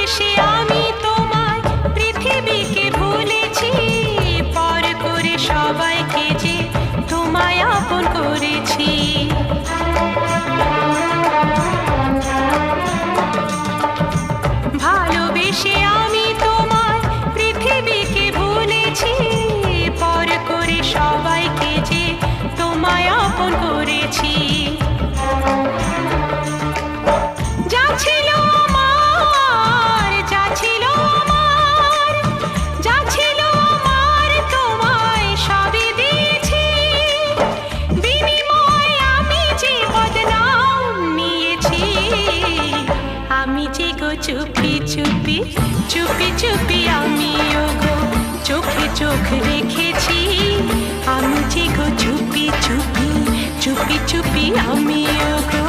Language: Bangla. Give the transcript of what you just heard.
ভালোবেসে আমি তোমায় পৃথিবীকে ভুলেছি, পর করে সবাইকে যে তোমায় আপন করেছি। ভালোবেসে আমি তোমায় পৃথিবীকে ভুলেছি, পর করে সবাইকে যে তোমায় আপন করেছি। যা ছিল আমার, যা ছিল আমার, যা ছিল আমার তোমায় সবই দিয়েছি। বিনিময়ে আমি যে বদনাম নিয়েছি, আমি যে গো চুপি চুপি চুপি চুপি আমিও গো চোখে চোখ রেখেছি। আমি যে গো চুপি চুপি চুপি চুপি আমিও গো